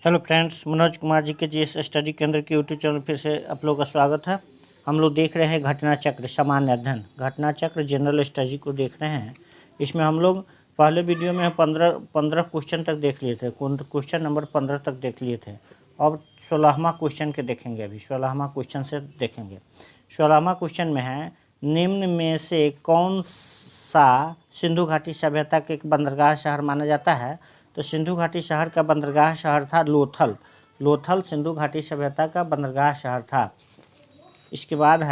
Hello friends, Manoj Kumar ji के GS study केंद्र के यूट्यूब चैनल फिर से आप लोगों का स्वागत है। हम लोग देख रहे हैं घटना चक्र सामान्य अध्ययन, घटना चक्र जनरल स्टडी को देख रहे हैं। इसमें हम लोग पहले वीडियो में 15 क्वेश्चन तक देख लिए थे, क्वेश्चन नंबर 15 तक देख लिए थे। अब 16वां क्वेश्चन के देखेंगे। अभी 16वां क्वेश्चन से देखेंगे। 16वां क्वेश्चन में है, निम्न में से कौन सा सिंधु घाटी सभ्यता के एक बंदरगाह शहर माना जाता है? तो सिंधु घाटी शहर का बंदरगाह शहर था लोथल। लोथल सिंधु घाटी सभ्यता का बंदरगाह शहर था। इसके बाद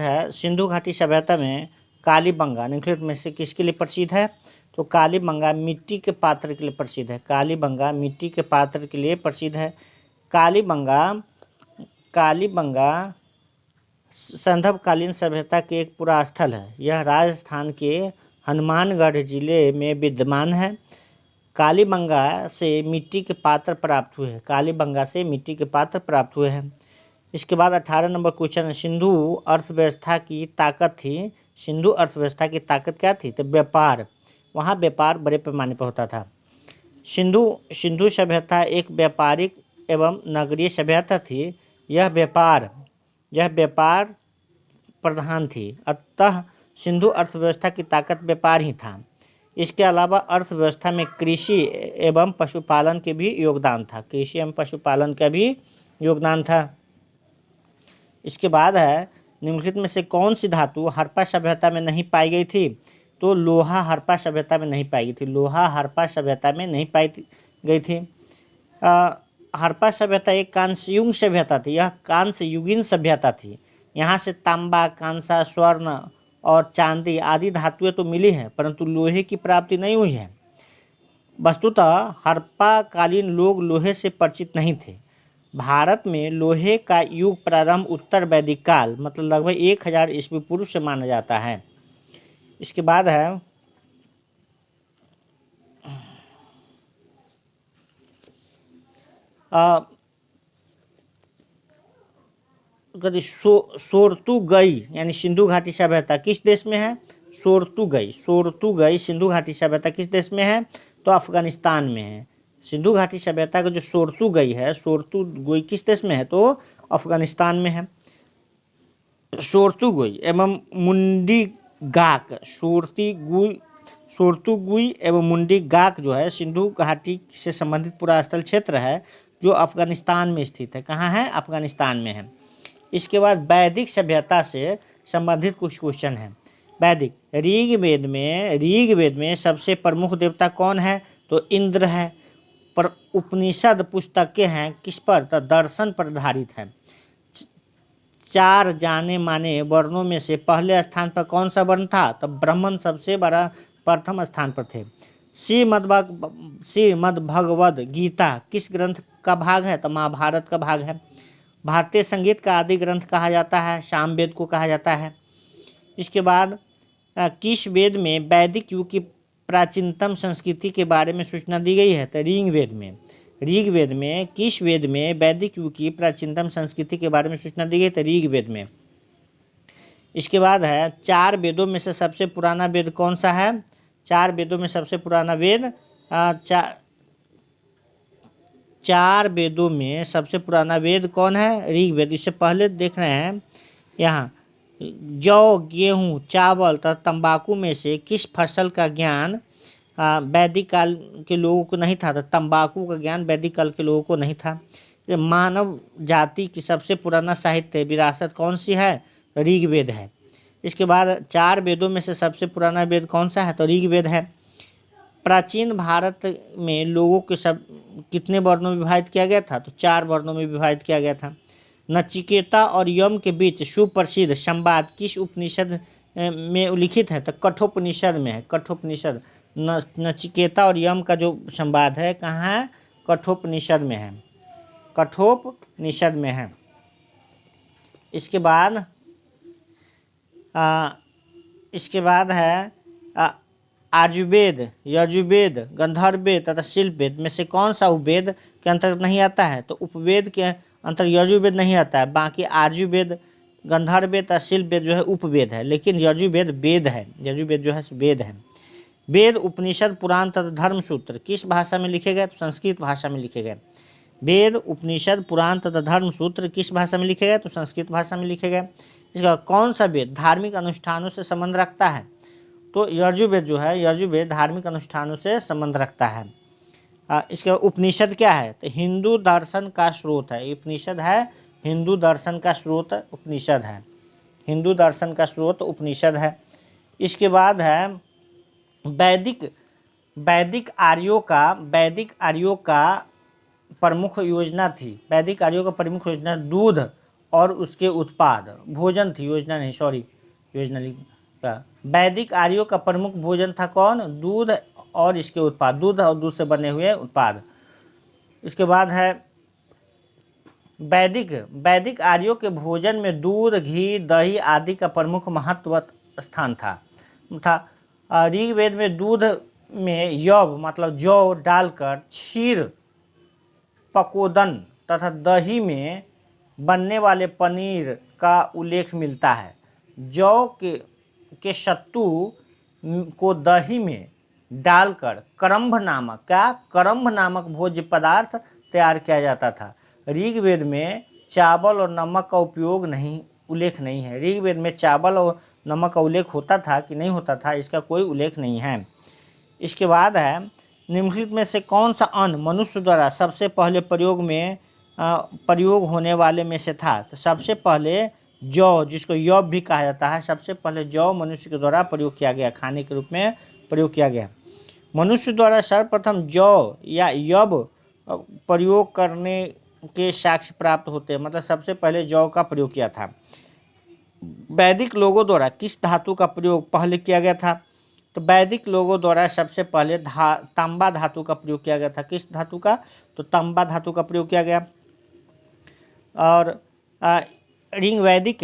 है सिंधु घाटी सभ्यता में कालीबंगा निम्नलिखित में से किसके लिए प्रसिद्ध है? तो कालीबंगा मिट्टी के पात्र के लिए प्रसिद्ध है। कालीबंगा मिट्टी के पात्र के लिए प्रसिद्ध है। कालीबंगा संदर्भकालीन सभ्यता के एक पुरा स्थल है। यह राजस्थान के हनुमानगढ़ जिले में विद्यमान है। कालीबंगा से मिट्टी के पात्र प्राप्त हुए हैं। कालीबंगा से मिट्टी के पात्र प्राप्त हुए हैं। इसके बाद 18 नंबर क्वेश्चन है, सिंधु अर्थव्यवस्था की ताकत थी। सिंधु अर्थव्यवस्था की ताकत क्या थी? तो व्यापार। वहाँ व्यापार बड़े पैमाने पर होता था। सिंधु सभ्यता एक व्यापारिक एवं नगरीय सभ्यता थी। यह व्यापार प्रधान थी। अतः सिंधु अर्थव्यवस्था की ताकत व्यापार ही था। इसके अलावा अर्थव्यवस्था में कृषि एवं पशुपालन के भी योगदान था। कृषि एवं पशुपालन का भी योगदान था। इसके बाद है, निम्नलिखित में से कौन सी धातु हड़प्पा सभ्यता में नहीं पाई गई थी? तो लोहा हड़प्पा सभ्यता में नहीं पाई गई थी। लोहा हड़प्पा सभ्यता में नहीं पाई गई थी। हड़प्पा सभ्यता एक कांस्ययुग सभ्यता थी। यह कांस्ययुगीन सभ्यता थी। यहाँ से तांबा, कांसा, स्वर्ण और चांदी आदि धातुएं तो मिली हैं, परंतु लोहे की प्राप्ति नहीं हुई है। वस्तुतः हड़प्पा कालीन लोग लोहे से परिचित नहीं थे। भारत में लोहे का युग प्रारंभ उत्तर वैदिक काल मतलब लगभग 1000 ईस्वी पूर्व से माना जाता है। इसके बाद है सोर्तुगई यानी सिंधु घाटी सभ्यता किस देश में है? सोर्तुगई सिंधु घाटी सभ्यता किस देश में है? तो अफगानिस्तान में है। सिंधु घाटी सभ्यता का जो सोर्तुगई किस देश में है? तो अफगानिस्तान में है। सोर्तुगई एवं मुंडीगाक सोर्तुगुई एवं मुंडीगाक जो है सिंधु घाटी से संबंधित पूरा स्थल क्षेत्र है जो अफगानिस्तान में स्थित है। कहाँ है? अफगानिस्तान में है। इसके बाद वैदिक सभ्यता से संबंधित कुछ क्वेश्चन है। वैदिक ऋग्वेद में सबसे प्रमुख देवता कौन है? तो इंद्र है। पर उपनिषद पुस्तकें हैं किस पर? तो दर्शन पर आधारित है। 4 जाने माने वर्णों में से पहले स्थान पर कौन सा वर्ण था? तो ब्राह्मण सबसे बड़ा प्रथम स्थान पर थे। श्रीमद्भगवद गीता किस ग्रंथ का भाग है? तो महाभारत का भाग है। भारतीय संगीत का आदि ग्रंथ कहा जाता है, सामवेद को कहा जाता है। इसके बाद किस वेद में वैदिक युग की प्राचीनतम संस्कृति के बारे में सूचना दी गई है? तो ऋग्वेद में किस वेद में वैदिक युग की प्राचीनतम संस्कृति के बारे में सूचना दी गई? तो ऋग्वेद में। इसके बाद है, 4 वेदों में से सबसे पुराना वेद कौन सा है? 4 वेदों में सबसे पुराना वेद 4 वेदों में सबसे पुराना वेद कौन है? ऋग्वेद। इससे पहले देख रहे हैं यहाँ, जौ, गेहूँ, चावल तथा तंबाकू में से किस फसल का ज्ञान वैदिक काल के लोगों को नहीं था? तो तंबाकू का ज्ञान वैदिक काल के लोगों को नहीं था। मानव जाति की सबसे पुराना साहित्य विरासत कौन सी है? ऋग्वेद है। इसके बाद 4 वेदों में से सबसे पुराना वेद कौन सा है? तो ऋग्वेद है। प्राचीन भारत में लोगों के कितने वर्णों में विभाजित किया गया था? तो 4 वर्णों में विभाजित किया गया था। नचिकेता और यम के बीच सुप्रसिद्ध संवाद किस उपनिषद में उल्लिखित है? तो कठोपनिषद में है। कठोपनिषद नचिकेता और यम का जो संवाद है कहाँ है? कठोपनिषद में है। कठोपनिषद में है। इसके बाद है आयुर्वेद, यजुर्वेद, गंधर्ववेद तथा शिल्पवेद में से कौन सा उपवेद के अंतर्गत नहीं आता है? तो उपवेद के अंतर्गत यजुर्वेद नहीं आता है। बाकी आयुर्वेद गंधर्व वेद और शिल्प वेद जो है उपवेद है, लेकिन यजुर्वेद वेद है, यजुर्वेद जो है वेद है। वेद, उपनिषद, पुराण तथा धर्मसूत्र किस भाषा में लिखे गए? तो संस्कृत भाषा में लिखे गए। वेद, उपनिषद, पुराण तथा धर्मसूत्र किस भाषा में लिखे गए? तो संस्कृत भाषा में लिखे गए। इसका कौन सा वेद धार्मिक अनुष्ठानों से संबंध रखता है? तो यजुर्वेद जो है, यजुर्वेद धार्मिक अनुष्ठानों से संबंध रखता है। इसके उपनिषद क्या है? तो हिंदू दर्शन का स्रोत है। उपनिषद है हिंदू दर्शन का स्रोत, उपनिषद है हिंदू दर्शन का स्रोत, उपनिषद है। इसके बाद है वैदिक आर्यों का प्रमुख योजना थी। वैदिक आर्यों का प्रमुख योजना दूध और उसके उत्पाद, भोजन थी, योजना नहीं, सॉरी, योजना लिखा। वैदिक आर्यों का प्रमुख भोजन था कौन? दूध और इसके उत्पाद, दूध और दूध से बने हुए उत्पाद। इसके बाद है वैदिक आर्यों के भोजन में दूध, घी, दही आदि का प्रमुख महत्व स्थान था। ऋग्वेद में दूध में यव मतलब जौ डालकर क्षीर, पकोदन तथा दही में बनने वाले पनीर का उल्लेख मिलता है। जौ के सत्तू को दही में डालकर करम्भ नामक भोज्य पदार्थ तैयार किया जाता था। ऋग्वेद में चावल और नमक का उल्लेख नहीं है। ऋग्वेद में चावल और नमक का उल्लेख होता था कि नहीं होता था, इसका कोई उल्लेख नहीं है। इसके बाद है निम्नलिखित में से कौन सा अन्न मनुष्य द्वारा सबसे पहले प्रयोग होने वाले में से था? तो सबसे पहले जौ, जिसको यव भी कहा जाता है, सबसे पहले जौ मनुष्य के द्वारा प्रयोग किया गया, खाने के रूप में प्रयोग किया गया। मनुष्य द्वारा सर्वप्रथम जौ या यव प्रयोग करने के साक्ष्य प्राप्त होते हैं, मतलब सबसे पहले जौ का प्रयोग किया था। वैदिक लोगों द्वारा किस धातु का प्रयोग पहले किया गया था? तो वैदिक लोगों द्वारा सबसे पहले तांबा धातु का प्रयोग किया गया था। किस धातु का? तो तांबा धातु का प्रयोग किया गया। और ऋग्वैदिक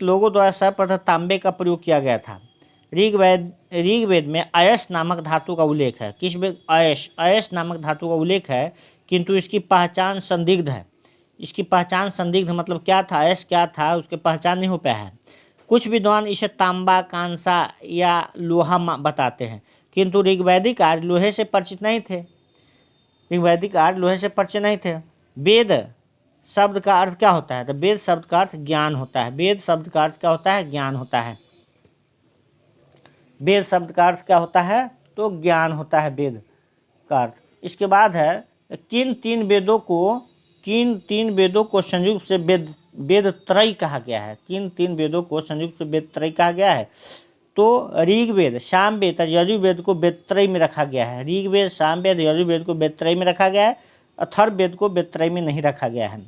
लोगों द्वारा सर्वप्रथम तांबे का प्रयोग किया गया था। ऋग्वेद में अयस नामक धातु का उल्लेख है। किस में? अयस नामक धातु का उल्लेख है, किंतु इसकी पहचान संदिग्ध है। इसकी पहचान संदिग्ध मतलब क्या था, अयस क्या था, उसकी पहचान नहीं हो पाया है। कुछ विद्वान इसे तांबा, कांसा या लोहा बताते हैं, किंतु ऋग्वैदिक आर्य लोहे से परिचित नहीं थे। वेद शब्द का अर्थ क्या होता है? तो वेद शब्द का अर्थ ज्ञान होता है। वेद शब्द का अर्थ क्या होता है? ज्ञान होता है। वेद शब्द का अर्थ क्या होता है? तो ज्ञान होता है वेद का अर्थ। इसके बाद है किन तीन वेदों को संयुक्त से वेद त्रय कहा गया है? किन तीन वेदों को संयुक्त से वेद त्रय कहा गया है? तो ऋग्वेद, सामवेद और यजुर्वेद को वेदत्रय में रखा गया है। ऋग्वेद, सामवेद, यजुर्वेद को वेदत्रय में रखा गया है। अथर्ववेद को वेदत्रय में नहीं रखा गया है।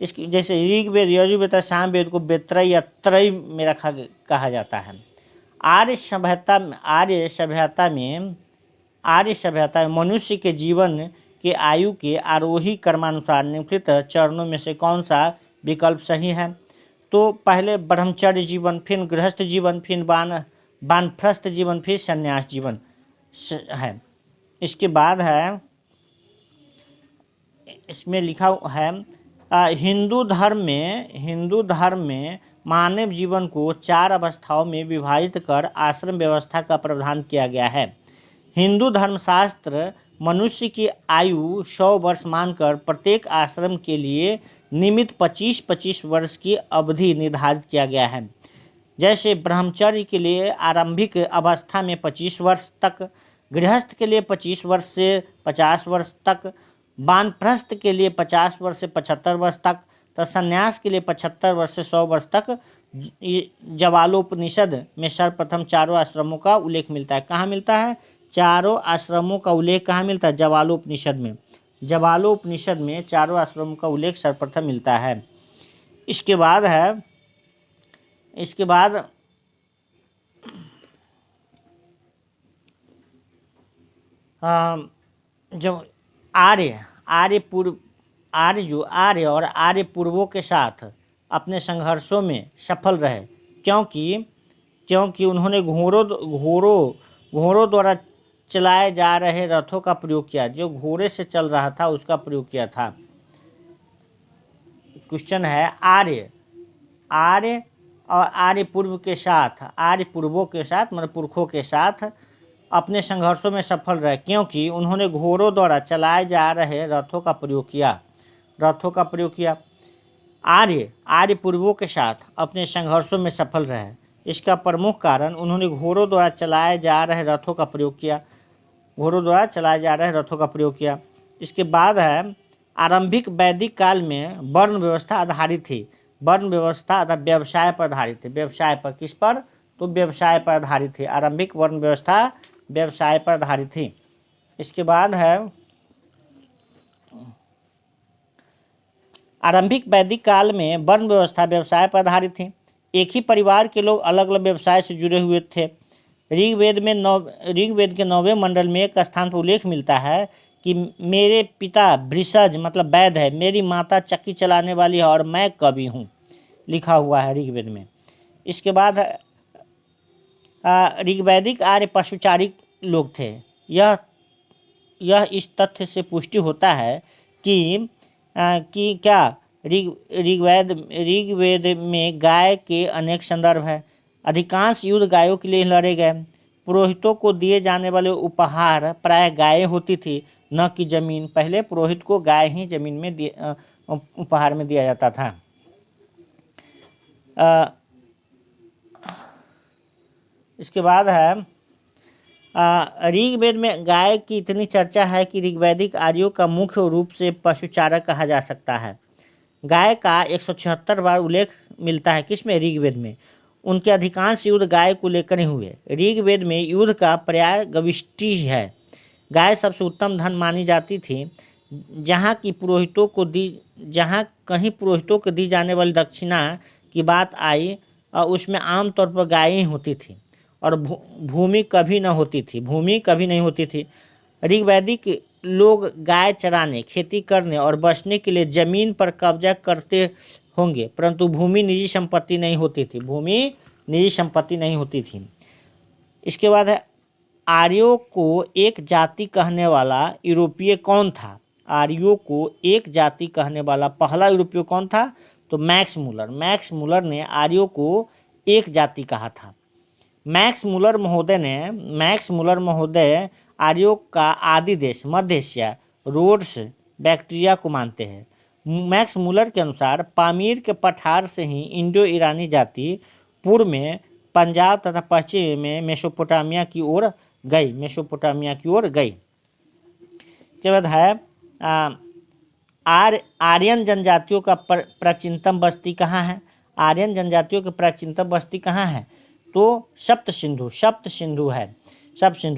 इसकी जैसे ऋग्वेद, यजुर्वेद और सामवेद को वेदत्रय या त्रय में कहा जाता है। आर्य सभ्यता में मनुष्य के जीवन के आयु के आरोही क्रमानुसार निम्नलिखित चरणों में से कौन सा विकल्प सही है? तो पहले ब्रह्मचर्य जीवन, फिर गृहस्थ जीवन, फिर वानप्रस्थ जीवन, फिर संन्यास जीवन है। इसके बाद है इसमें लिखा है हिंदू धर्म में मानव जीवन को 4 अवस्थाओं में विभाजित कर आश्रम व्यवस्था का प्रावधान किया गया है। हिंदू धर्मशास्त्र मनुष्य की आयु 100 वर्ष मानकर प्रत्येक आश्रम के लिए नियमित 25-25 वर्ष की अवधि निर्धारित किया गया है। जैसे ब्रह्मचर्य के लिए आरंभिक अवस्था में 25 वर्ष तक, गृहस्थ के लिए 25 वर्ष से 50 वर्ष तक, वानप्रस्थ के लिए 50 वर्ष से 75 वर्ष तक, तो संन्यास के लिए 75 वर्ष से 100 वर्ष तक। जवालोपनिषद में सर्वप्रथम चारों आश्रमों का उल्लेख मिलता है। कहाँ मिलता है? चारों आश्रमों का उल्लेख कहाँ मिलता है? जवालोपनिषद में। जवालोपनिषद में चारों आश्रमों का उल्लेख सर्वप्रथम मिलता है। इसके बाद जो आर्य और आर्य पूर्वों के साथ अपने संघर्षों में सफल रहे, क्योंकि उन्होंने घोड़ों द्वारा चलाए जा रहे रथों का प्रयोग किया, जो घोड़े से चल रहा था उसका प्रयोग किया था। क्वेश्चन है आर्य, आर्य और आर्य पूर्व के साथ, आर्य पूर्वों के साथ मतलब पुरखों के साथ अपने संघर्षों में सफल रहे क्योंकि उन्होंने घोड़ों द्वारा चलाए जा रहे रथों का प्रयोग किया, रथों का प्रयोग किया। आर्य, आर्य पूर्वों के साथ अपने संघर्षों में सफल रहे, इसका प्रमुख कारण उन्होंने घोड़ों द्वारा चलाए जा रहे रथों का प्रयोग किया, घोड़ों द्वारा चलाए जा रहे रथों का प्रयोग किया। इसके बाद है आरंभिक वैदिक काल में वर्ण व्यवस्था आधारित थी, वर्ण व्यवस्था व्यवसाय पर आधारित थी, व्यवसाय पर, किस पर, तो व्यवसाय पर आधारित थी, आरंभिक वर्ण व्यवस्था व्यवसाय पर आधारित थी। इसके बाद है आरंभिक वैदिक काल में वर्ण व्यवस्था व्यवसाय पर आधारित थी, एक ही परिवार के लोग अलग अलग व्यवसाय से जुड़े हुए थे। ऋग्वेद के 9वें मंडल में एक स्थान पर उल्लेख मिलता है कि मेरे पिता वृषज मतलब वैद्य है, मेरी माता चक्की चलाने वाली है और मैं कवि हूँ, लिखा हुआ है ऋग्वेद में। इसके बाद ऋग्वैदिक आर्य पशुचारी लोग थे। यह इस तथ्य से पुष्टि होता है कि क्या ऋग्वेद में गाय के अनेक संदर्भ हैं। अधिकांश युद्ध गायों के लिए लड़े गए। पुरोहितों को दिए जाने वाले उपहार प्रायः गायें होती थी, न कि जमीन। पहले पुरोहित को गाय ही जमीन में उपहार में दिया जाता था। इसके बाद है ऋग्वेद में गाय की इतनी चर्चा है कि ऋग्वैदिक आर्यों का मुख्य रूप से पशुचारक कहा जा सकता है। गाय का 176 बार उल्लेख मिलता है, किसमें, ऋग्वेद में। उनके अधिकांश युद्ध गाय को लेकर ही हुए। ऋग्वेद में युद्ध का पर्याय गविष्टि है। गाय सबसे उत्तम धन मानी जाती थी। जहाँ कहीं पुरोहितों को दी जाने वाली दक्षिणा की बात आई उसमें आमतौर पर गायें ही होती थी और भूमि कभी नहीं होती थी। ऋग्वैदिक लोग गाय चराने, खेती करने और बसने के लिए जमीन पर कब्जा करते होंगे, परंतु भूमि निजी संपत्ति नहीं होती थी। इसके बाद है आर्यों को एक जाति कहने वाला यूरोपीय कौन था। आर्यों को एक जाति कहने वाला पहला यूरोपीय कौन था, तो मैक्स मूलर ने आर्यों को एक जाति कहा था। मैक्स मूलर महोदय आर्यों का आदि देश मध्य एशिया, रोड्स, बैक्ट्रिया को मानते हैं। मैक्स मूलर के अनुसार पामीर के पठार से ही इंडो ईरानी जाति पूर्व में पंजाब तथा पश्चिम में मेसोपोटामिया की ओर गई। के बाद है आर्यन जनजातियों का प्राचीनतम बस्ती कहाँ है। आर्यन जनजातियों की प्राचीनतम बस्ती कहाँ है, तो सप्त सिंधु है।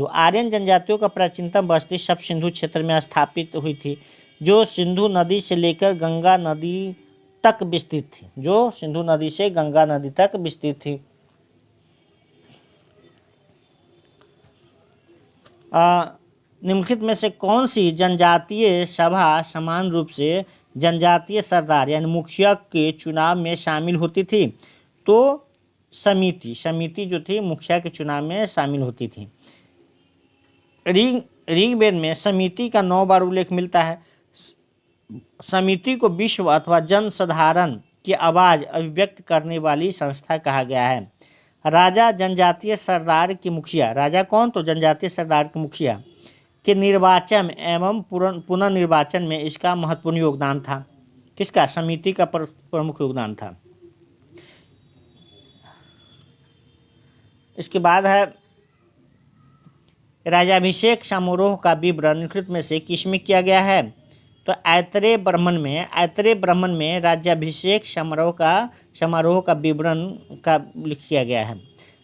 आर्यन जनजातियों का प्राचीनतम बस्ती सप्त सिंधु क्षेत्र में स्थापित हुई थी, जो सिंधु नदी से लेकर गंगा नदी तक विस्तृत थी। निम्नलिखित में से कौन सी जनजातीय सभा समान रूप से जनजातीय सरदार यानी मुखिया के चुनाव में शामिल होती थी, तो समिति जो थी मुखिया के चुनाव में शामिल होती थी। ऋग्वेद में समिति का 9 बार उल्लेख मिलता है। समिति को विश्व अथवा जन साधारण की आवाज़ अभिव्यक्त करने वाली संस्था कहा गया है। राजा जनजातीय सरदार के मुखिया, राजा कौन, तो जनजातीय सरदार के मुखिया के निर्वाचन एवं पुनर्निर्वाचन में इसका महत्वपूर्ण योगदान था। किसका, समिति का प्रमुख योगदान था। इसके बाद है राजाभिषेक समारोह का विवरण निम्नलिखित में से किसमें किया गया है, तो ऐतरेय ब्राह्मण में राज्याभिषेक समारोह का विवरण का किया गया है।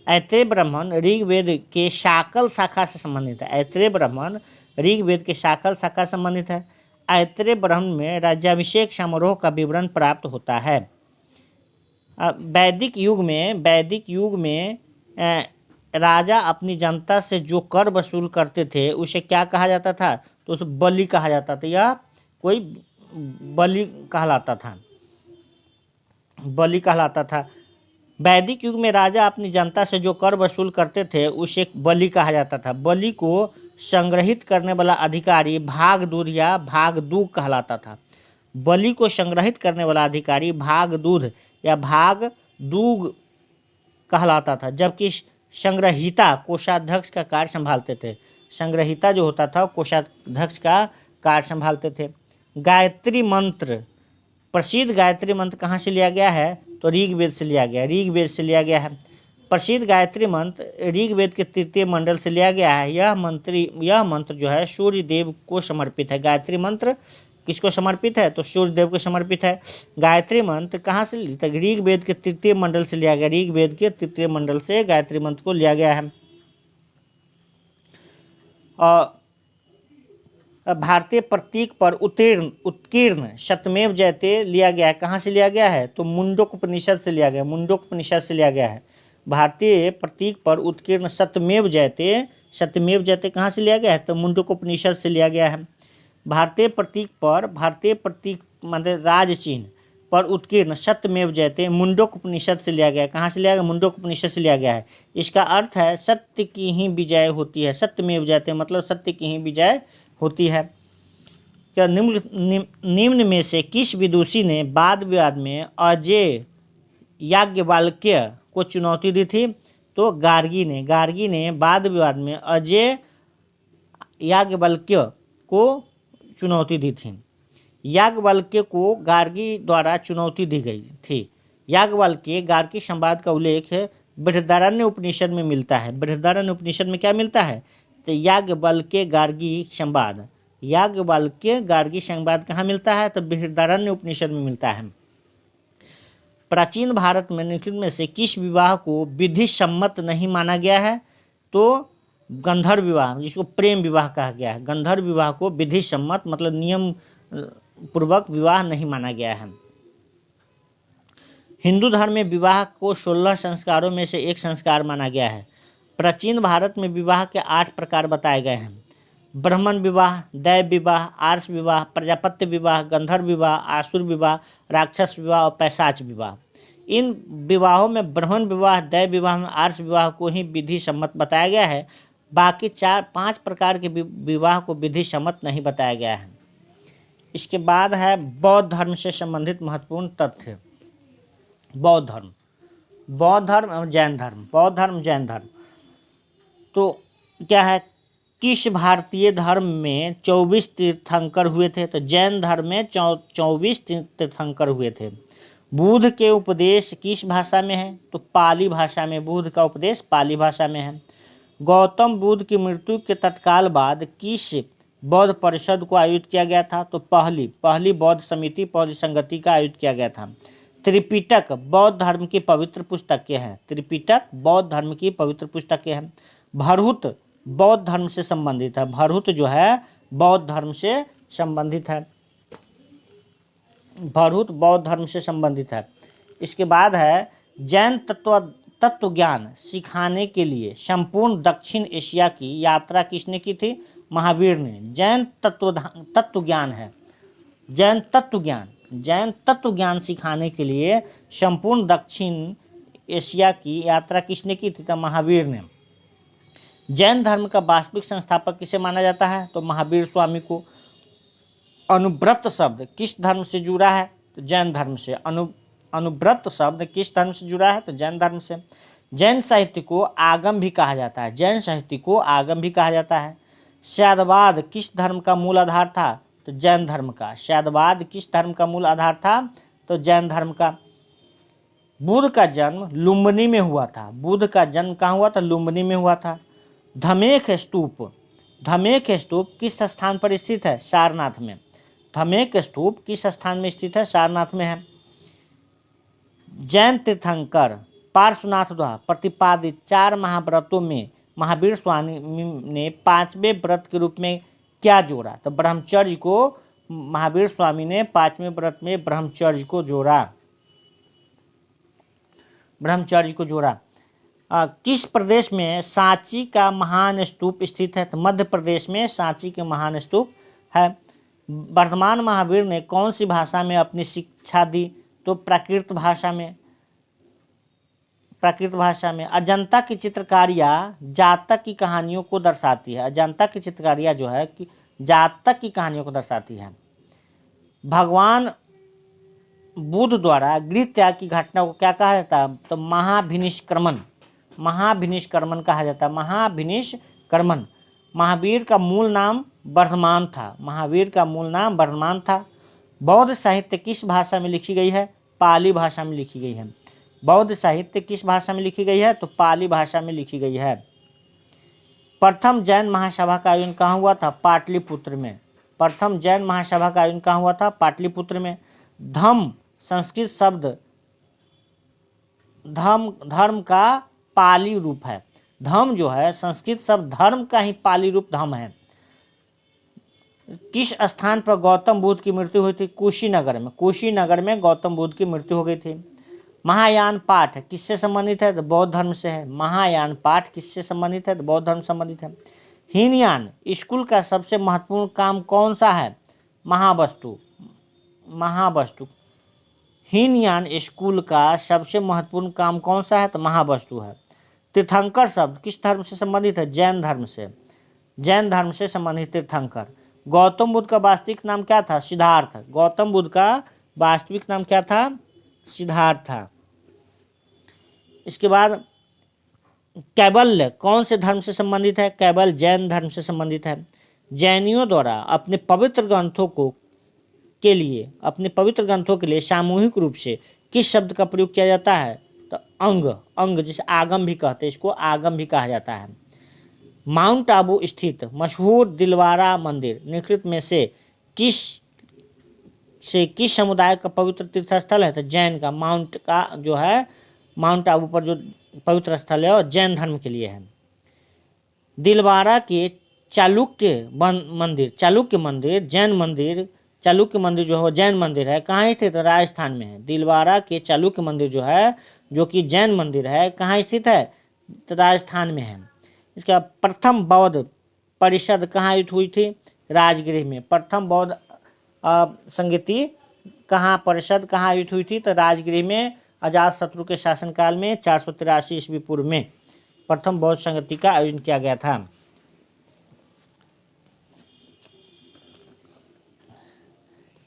ऐतरेय ब्राह्मण ऋग्वेद के शाकल शाखा से संबंधित है। ऐतरेय ब्राह्मण ऋग्वेद के शाकल शाखा से संबंधित है। ऐतरेय ब्राह्मण में राज्याभिषेक समारोह का विवरण प्राप्त होता है। वैदिक युग में राजा अपनी जनता से जो कर वसूल करते थे उसे क्या कहा जाता था, तो उसे बलि कहा जाता था, या कोई बलि कहलाता था। वैदिक युग में राजा अपनी जनता से जो कर वसूल करते थे उसे बलि कहा जाता था। बलि को संग्रहित करने वाला अधिकारी भागदूध या भागदूग कहलाता था। बलि को संग्रहित करने वाला अधिकारी भागदूध या भागदूग कहलाता था, जबकि संग्रहीता कोषाध्यक्ष का कार्य संभालते थे। संग्रहीता जो होता था कोषाध्यक्ष का कार्य संभालते थे। गायत्री मंत्र, प्रसिद्ध गायत्री मंत्र कहाँ से लिया गया है? तो ऋग्वेद से लिया गया, ऋग्वेद से लिया गया है। प्रसिद्ध गायत्री मंत्र ऋग्वेद के तृतीय मंडल से लिया गया है। यह मंत्र जो है सूर्य देव को समर्पित है। गायत्री मंत्र किसको समर्पित है? तो सूर्य देव को समर्पित है। गायत्री मंत्र कहाँ से? ऋग्वेद के तृतीय मंडल से लिया गया, ऋग्वेद के तृतीय मंडल से गायत्री मंत्र को लिया गया है। भारतीय प्रतीक पर उत्कीर्ण सत्यमेव जयते लिया गया है। कहाँ से लिया गया है? तो मुंडक उपनिषद से लिया गया, मुंडक उपनिषद से लिया गया है। भारतीय प्रतीक पर उत्कीर्ण सत्यमेव जयते कहाँ से लिया गया है? तो मुंडक उपनिषद से लिया गया है। भारतीय प्रतीक मतलब राज चिन्ह पर उत्कीर्ण सत्यमेव जयते मुंडक उपनिषद से लिया गया है। कहाँ से लिया गया? मुंडक उपनिषद से लिया गया है। इसका अर्थ है सत्य की ही विजय होती है। सत्यमेव जयते मतलब सत्य की ही विजय होती है। क्या निम्न में से किस विदुषी ने वाद विवाद में अजय याज्ञवल्क्य को चुनौती दी थी? तो गार्गी ने वाद विवाद में अजय याज्ञवल्क्य को चुनौती दी थी। याज्ञवल्क्य को गार्गी द्वारा चुनौती दी गई थी। याज्ञवल्क्य गार्गी संवाद का उल्लेख बृहदारण्य उपनिषद में मिलता है। बृहदारण्य उपनिषद में क्या मिलता है? तो याज्ञवल्क्य गार्गी संवाद, याज्ञवल्क्य गार्गी संवाद कहाँ मिलता है? तो बृहदारण्य उपनिषद में मिलता है। प्राचीन भारत में निम्नलिखित में से किस विवाह को विधि सम्मत नहीं माना गया है? तो गंधर्व विवाह, जिसको प्रेम विवाह कहा गया है। गंधर्व विवाह को विधि सम्मत मतलब नियम पूर्वक विवाह नहीं माना गया है। हिंदू धर्म में विवाह को 16 संस्कारों में से एक संस्कार माना गया है। प्राचीन भारत में विवाह के 8 प्रकार बताए गए हैं। ब्राह्मण विवाह, दैव विवाह, आर्ष विवाह, प्रजापत्य विवाह, गंधर्व विवाह, आसुर विवाह, राक्षस विवाह और पैशाच विवाह। इन विवाहों में ब्राह्मण विवाह, दैव विवाह में आर्ष विवाह को ही विधि सम्मत बताया गया है। बाकी 4-5 प्रकार के विवाह को विधि सम्मत नहीं बताया गया है। इसके बाद है बौद्ध धर्म से संबंधित महत्वपूर्ण तथ्य। बौद्ध धर्म और जैन धर्म। बौद्ध धर्म, जैन धर्म तो क्या है? किस भारतीय धर्म में 24 तीर्थंकर हुए थे? तो जैन धर्म में 24 तीर्थंकर हुए थे। बुद्ध के उपदेश किस भाषा में है? तो पाली भाषा में। बुद्ध का उपदेश पाली भाषा में है। गौतम बुद्ध की मृत्यु के तत्काल बाद किस बौद्ध परिषद को आयोजित किया गया था? तो पहली बौद्ध समिति, पहली संगति का आयोजित किया गया था। त्रिपिटक बौद्ध धर्म की पवित्र पुस्तकें हैं। त्रिपिटक बौद्ध धर्म की पवित्र पुस्तकें हैं। भरहुत बौद्ध धर्म से संबंधित है। भरहुत जो है बौद्ध धर्म से संबंधित है। भरहुत बौद्ध धर्म से संबंधित है। इसके बाद है जैन तत्व ज्ञान सिखाने के लिए संपूर्ण दक्षिण एशिया की यात्रा किसने की थी? महावीर ने। जैन तत्व ज्ञान है। जैन तत्व ज्ञान सिखाने के लिए संपूर्ण दक्षिण एशिया की यात्रा किसने की थी? तो महावीर ने। जैन धर्म का वास्तविक संस्थापक किसे माना जाता है? तो महावीर स्वामी को। अनुव्रत शब्द किस धर्म से जुड़ा है? तो जैन धर्म से। अनुव्रत शब्द किस धर्म से जुड़ा है? तो जैन धर्म से। जैन साहित्य को आगम भी कहा जाता है। जैन साहित्य को आगम भी कहा जाता है। शैववाद किस धर्म का मूल आधार था? तो जैन धर्म का। शैववाद किस धर्म का मूल आधार था? तो जैन धर्म का। बुद्ध का जन्म लुम्बिनी में हुआ था। बुद्ध का जन्म कहाँ हुआ था? लुम्बिनी में हुआ था। धमेख स्तूप किस स्थान पर स्थित है? सारनाथ में। धमेख स्तूप किस स्थान में स्थित है? सारनाथ में है। जैन तीर्थंकर पार्श्वनाथ द्वारा प्रतिपादित 4 महाव्रतों में महावीर स्वामी ने 5वें व्रत के रूप में क्या जोड़ा? तो ब्रह्मचर्य को महावीर स्वामी ने 5वें व्रत में ब्रह्मचर्य को जोड़ा। किस प्रदेश में सांची का महान स्तूप स्थित है? तो मध्य प्रदेश में सांची के महान स्तूप है। वर्तमान महावीर ने कौन सी भाषा में अपनी शिक्षा दी? तो प्राकृत भाषा में। प्राकृत भाषा में। अजंता की चित्रकारियाँ जातक की कहानियों को दर्शाती है। अजंता की चित्रकारियाँ जो है कि जातक की कहानियों को दर्शाती है। भगवान बुद्ध द्वारा गृह त्याग की घटना को क्या कहा जाता है? तो महाभिनिष्क्रमण, महाभिनिष्क्रमण कहा जाता है। महाभिनिष्क्रमण। महावीर का मूल नाम वर्धमान था। महावीर का मूल नाम वर्धमान था। बौद्ध साहित्य किस भाषा में लिखी गई है? पाली भाषा में लिखी गई है। बौद्ध साहित्य किस भाषा में लिखी गई है? तो पाली भाषा में लिखी गई है। प्रथम जैन महासभा का आयोजन कहाँ हुआ था? पाटलिपुत्र में। प्रथम जैन महासभा का आयोजन कहाँ हुआ था? पाटलिपुत्र में। धम्म संस्कृत शब्द धर्म का पाली रूप है। धम्म जो है संस्कृत शब्द धर्म का ही पाली रूप धम्म है। किस स्थान पर गौतम बुद्ध की मृत्यु हुई थी? कुशीनगर में। कुशीनगर में गौतम बुद्ध की मृत्यु हो गई थी। महायान पाठ किससे संबंधित है? तो बौद्ध धर्म से है। महायान पाठ किससे संबंधित है? तो बौद्ध धर्म से संबंधित है। हीनयान स्कूल का सबसे महत्वपूर्ण काम कौन सा है? महावस्तु। महावस्तु। हीनयान स्कूल का सबसे महत्वपूर्ण काम कौन सा है? तो महावस्तु है। तीर्थंकर शब्द किस धर्म से संबंधित है? जैन धर्म से। जैन धर्म से संबंधित तीर्थंकर। गौतम बुद्ध का वास्तविक नाम क्या था? सिद्धार्थ। गौतम बुद्ध का वास्तविक नाम क्या था? सिद्धार्थ था। इसके बाद कैवल्य कौन से धर्म से संबंधित है? कैवल्य जैन धर्म से संबंधित है। जैनियों द्वारा अपने पवित्र ग्रंथों के लिए सामूहिक रूप से किस शब्द का प्रयोग किया जाता है? तो अंग जिसे आगम भी कहते हैं, इसको आगम भी कहा जाता है। माउंट आबू स्थित मशहूर दिलवारा मंदिर निम्नलिखित में से किस समुदाय का पवित्र तीर्थ स्थल है? तो जैन का। माउंट आबू पर जो पवित्र स्थल है और जैन धर्म के लिए है। दिलवारा के चालुक्य मंदिर जो है जैन मंदिर है, कहाँ स्थित है? राजस्थान में है। दिलवारा के चालुक्य मंदिर जो है, जो कि जैन मंदिर है, कहाँ स्थित है? तो राजस्थान में है। इसका प्रथम बौद्ध परिषद कहाँ आयोजित हुई थी? राजगृह में। प्रथम बौद्ध संगति परिषद कहाँ आयोजित हुई थी? तो राजगृह में। अजातशत्रु के शासनकाल में 483 ईस्वी पूर्व में प्रथम बौद्ध संगति का आयोजन किया गया था।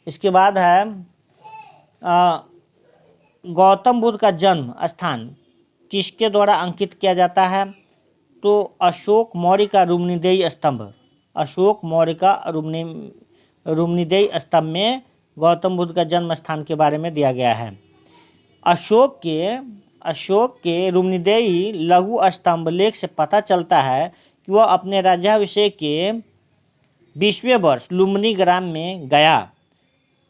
इसके बाद है गौतम बुद्ध का जन्म स्थान किसके द्वारा अंकित किया जाता है? तो अशोक मौर्य का रुक्मिणीदेही स्तंभ। अशोक मौर्य का रुक्मिणीदेही स्तंभ में गौतम बुद्ध का जन्म स्थान के बारे में दिया गया है। अशोक के रुक्मिणीदेही लघु स्तंभ लेख से पता चलता है कि वह अपने राज्याभिषेक के 20वें वर्ष लुम्बिनी ग्राम में गया।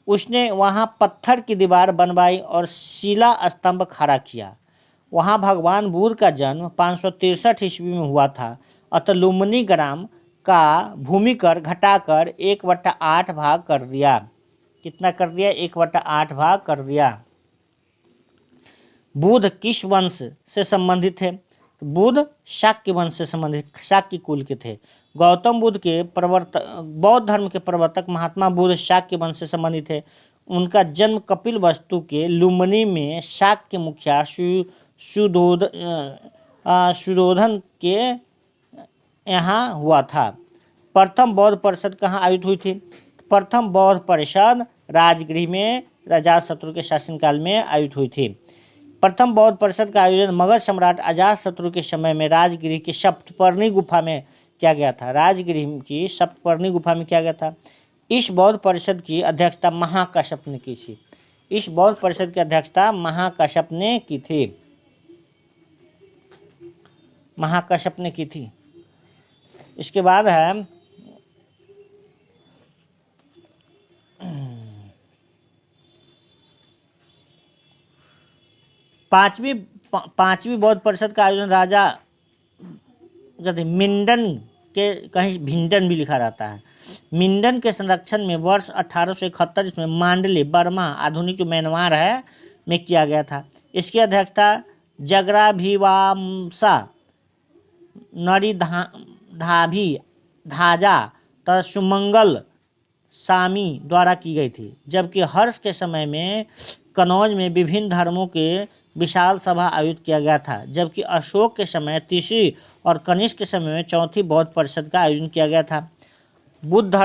उसने वहाँ पत्थर की दीवार बनवाई और शिला स्तंभ खड़ा किया। वहाँ भगवान बुद्ध का जन्म 563 ईस्वी में हुआ था। अतः लुम्बिनी ग्राम का भूमिकर घटाकर 1/8 भाग कर दिया। कितना कर दिया? 1/8 भाग कर दिया। बुद्ध किस वंश से संबंधित थे? बुद्ध शाक्य वंश से संबंधित, शाक्य कुल के थे। गौतम बुद्ध के बौद्ध धर्म के प्रवर्तक महात्मा बुद्ध शाक्य वंश से संबंधित थे। उनका जन्म कपिलवस्तु के लुम्बिनी में शाक्य मुखिया सुयोधन के यहाँ हुआ था। प्रथम बौद्ध परिषद कहाँ आयोजित हुई थी? प्रथम बौद्ध परिषद राजगृह में अजातशत्रु के शासनकाल में आयोजित हुई थी। प्रथम बौद्ध परिषद का आयोजन मगध सम्राट अजातशत्रु के समय में राजगृह की सप्तपर्णी गुफा में किया गया था। राजगृह की सप्तपर्णी गुफा में किया गया था। इस बौद्ध परिषद की अध्यक्षता महाकश्यप ने की थी। इस बौद्ध परिषद की अध्यक्षता महाकश्यप ने की थी। महाकश्यप ने की थी। इसके बाद है पांचवी बौद्ध परिषद का आयोजन राजा मिंडन के, कहीं भिंडन भी लिखा रहता है, मिंडन के संरक्षण में वर्ष 1871 ईस्वी में मांडली बर्मा आधुनिक जो म्यांमार है में किया गया था। इसकी अध्यक्षता जगराभिवामसा नरिधाभी धाजा तथा सुमंगल सामी द्वारा की गई थी। जबकि हर्ष के समय में कनौज में विभिन्न धर्मों के विशाल सभा आयोजित किया गया था, जबकि अशोक के समय तीसरी और कनिष्क के समय में चौथी बौद्ध परिषद का आयोजन किया गया था। बुद्ध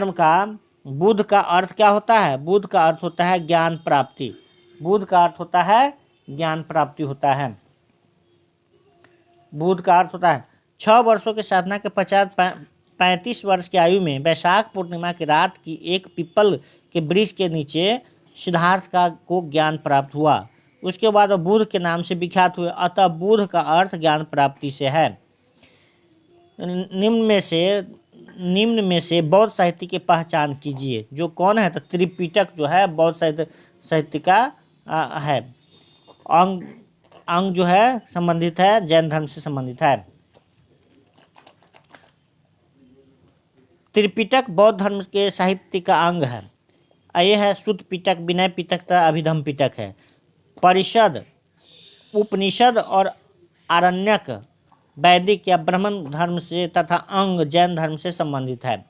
का अर्थ क्या होता है? बुद्ध का अर्थ होता है ज्ञान प्राप्ति। बुद्ध का अर्थ होता है ज्ञान प्राप्ति होता है। बुद्ध का अर्थ होता है 6 वर्षों के साधना के पश्चात 35 वर्ष की आयु में वैशाख पूर्णिमा की रात की एक पीपल के वृक्ष के नीचे सिद्धार्थ को ज्ञान प्राप्त हुआ। उसके बाद वह बुद्ध के नाम से विख्यात हुए। अतः बुद्ध का अर्थ ज्ञान प्राप्ति से है। निम्न में से बौद्ध साहित्य की पहचान कीजिए। जो कौन है? तो त्रिपिटक जो है बौद्ध साहित्य का है। अंग जो है संबंधित है जैन धर्म से संबंधित है। त्रिपिटक बौद्ध धर्म के साहित्य का अंग है। ये है शुद्ध पिटक, विनय पिटक तथा अभिधम पिटक है। परिषद, उपनिषद और आरण्यक वैदिक या ब्राह्मण धर्म से तथा अंग जैन धर्म से संबंधित है।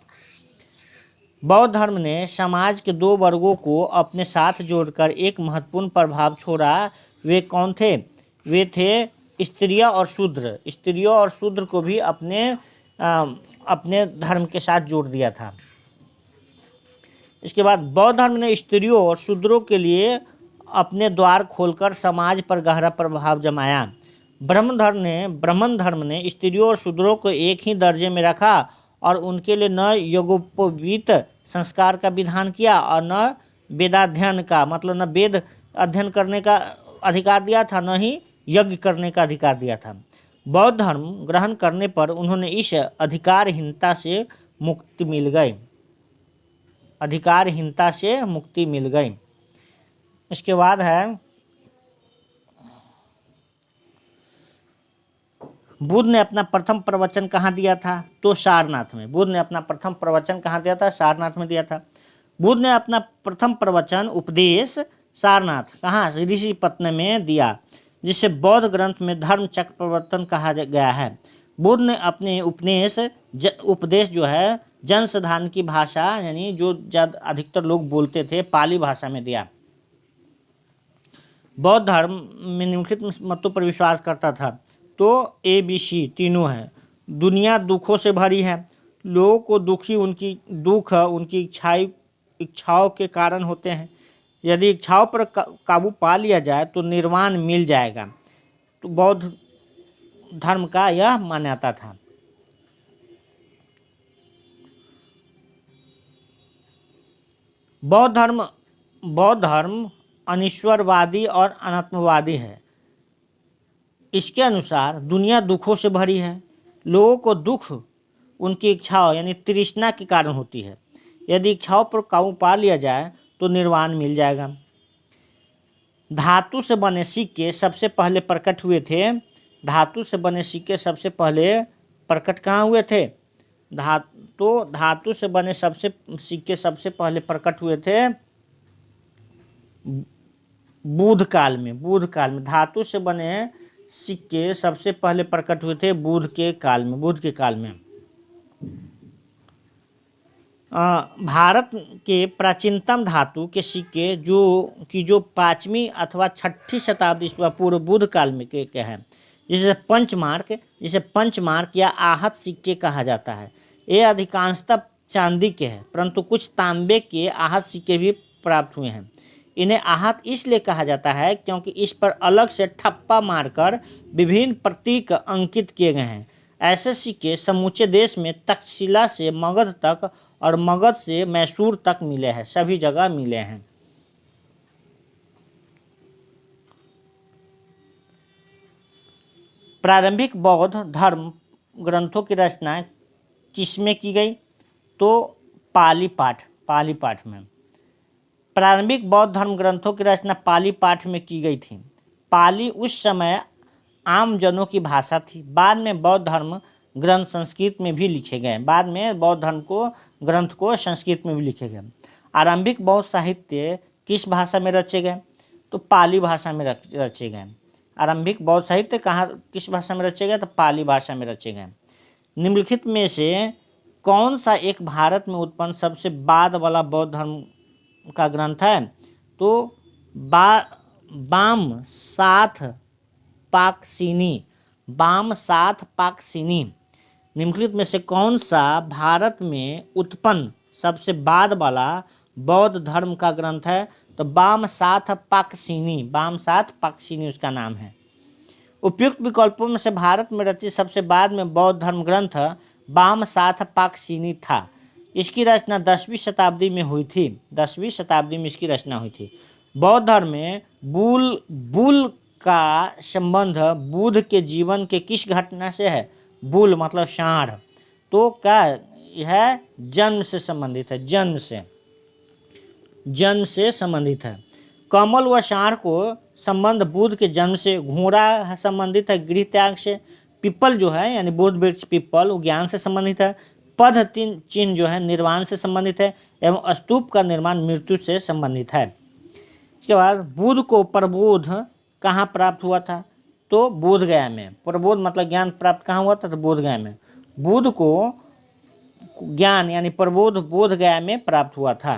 बौद्ध धर्म ने समाज के 2 वर्गों को अपने साथ जोड़कर एक महत्वपूर्ण प्रभाव छोड़ा। वे कौन थे? वे थे स्त्रियां और शूद्र। स्त्रियों और शूद्र को भी अपने धर्म के साथ जोड़ दिया था। इसके बाद बौद्ध धर्म ने स्त्रियों और शूद्रों के लिए अपने द्वार खोलकर समाज पर गहरा प्रभाव जमाया। ब्राह्मण धर्म ने स्त्रियों और शूद्रों को एक ही दर्जे में रखा और उनके लिए न यज्ञोपवीत संस्कार का विधान किया और न वेदाध्ययन का, मतलब न वेद अध्ययन करने का अधिकार दिया था, न ही यज्ञ करने का अधिकार दिया था। बौद्ध धर्म ग्रहण करने पर उन्होंने इस अधिकारहीनता से मुक्ति मिल गई। अधिकारहीनता से मुक्ति मिल गई। इसके बाद है बुद्ध ने अपना प्रथम प्रवचन कहाँ दिया था? तो सारनाथ में। बुद्ध ने अपना प्रथम प्रवचन कहाँ दिया था? सारनाथ में दिया था। बुद्ध ने अपना प्रथम प्रवचन उपदेश सारनाथ कहाँ? ऋषिपत्तनम में दिया, जिसे बौद्ध ग्रंथ में धर्म चक्र प्रवर्तन कहा गया है। बुद्ध ने अपने उपदेश जो है जनसाधारण की भाषा, यानी जो अधिकतर लोग बोलते थे, पाली भाषा में दिया। बौद्ध धर्म में निम्नलिखित मतों पर विश्वास करता था। तो ABC तीनों हैं। दुनिया दुखों से भरी है। लोगों को उनकी इच्छाओं के कारण होते हैं। यदि इच्छाओं पर काबू पा लिया जाए तो निर्वाण मिल जाएगा। तो बौद्ध धर्म का यह मान्यता था। बौद्ध धर्म अनिश्वरवादी और अनात्मवादी है। इसके अनुसार दुनिया दुखों से भरी है। लोगों को दुख उनकी इच्छाओं यानी तृष्णा के कारण होती है। यदि इच्छाओं पर काबू पा लिया जाए तो निर्वाण मिल जाएगा। धातु से बने सिक्के सबसे पहले प्रकट हुए थे। धातु से बने सिक्के सबसे पहले प्रकट कहाँ हुए थे? धातु से बने सिक्के सबसे पहले प्रकट हुए थे बुद्ध काल में। धातु से बने सिक्के सबसे पहले प्रकट हुए थे बुद्ध के काल में। भारत के प्राचीनतम धातु के सिक्के जो 5वीं अथवा 6ठी शताब्दी ईस्वी पूर्व बुद्ध काल में के हैं, जिसे पंचमार्क या आहत सिक्के कहा जाता है। ये अधिकांशतः चांदी के हैं, परंतु कुछ तांबे के आहत सिक्के भी प्राप्त हुए हैं। इन्हें आहत इसलिए कहा जाता है क्योंकि इस पर अलग से ठप्पा मारकर विभिन्न प्रतीक अंकित किए गए हैं। ऐसे सिक्के समूचे देश में तक्षशिला से मगध तक और मगध से मैसूर तक मिले हैं, सभी जगह मिले हैं। प्रारंभिक बौद्ध धर्म ग्रंथों की रचना किसमें की गई? तो पाली पाठ में। प्रारंभिक बौद्ध धर्म ग्रंथों की रचना पाली पाठ में की गई थी। पाली उस समय आम जनों की भाषा थी। बाद में बौद्ध धर्म ग्रंथ संस्कृत में भी लिखे गए। ग्रंथ को संस्कृत में भी लिखे गए। आरंभिक बौद्ध साहित्य किस भाषा में रचे गए? तो पाली भाषा में रचे गए। आरंभिक बौद्ध साहित्य किस भाषा में रचे गए? तो पाली भाषा में रचे गए। निम्नलिखित में से कौन सा एक भारत में उत्पन्न सबसे बाद वाला बौद्ध धर्म का ग्रंथ है? तो वाम साथ पाकसीनी, वामसाथ पाकसीनी निम्नलिखित में से कौन सा भारत में उत्पन्न सबसे बाद वाला बौद्ध धर्म का ग्रंथ है? तो वामसाथ पाकसीनी उसका नाम है। उपयुक्त विकल्पों में से भारत में रचित सबसे बाद में बौद्ध धर्म ग्रंथ वामसाथ पाकसीनी था। इसकी रचना 10वीं शताब्दी में हुई थी। 10वीं शताब्दी में इसकी रचना हुई थी। बौद्ध धर्म में बुल का संबंध बुद्ध के जीवन के किस घटना से है? बुल मतलब सांड, तो क्या यह जन्म से संबंधित है? जन्म से संबंधित है। कमल व सांड को संबंध बुद्ध के जन्म से, घोड़ा संबंधित है गृह त्याग से, पीपल जो है यानी बोध वृक्ष पीपल वो ज्ञान से संबंधित है, पद चिन्ह जो है निर्वाण से संबंधित है, एवं स्तूप का निर्माण मृत्यु से संबंधित है। इसके बाद बुद्ध को प्रबोध कहाँ प्राप्त हुआ था? तो बोधगया में। प्रबोध मतलब ज्ञान प्राप्त कहाँ हुआ था? तो बोधगया में। बुद्ध को ज्ञान यानी प्रबोध बोधगया में प्राप्त हुआ था।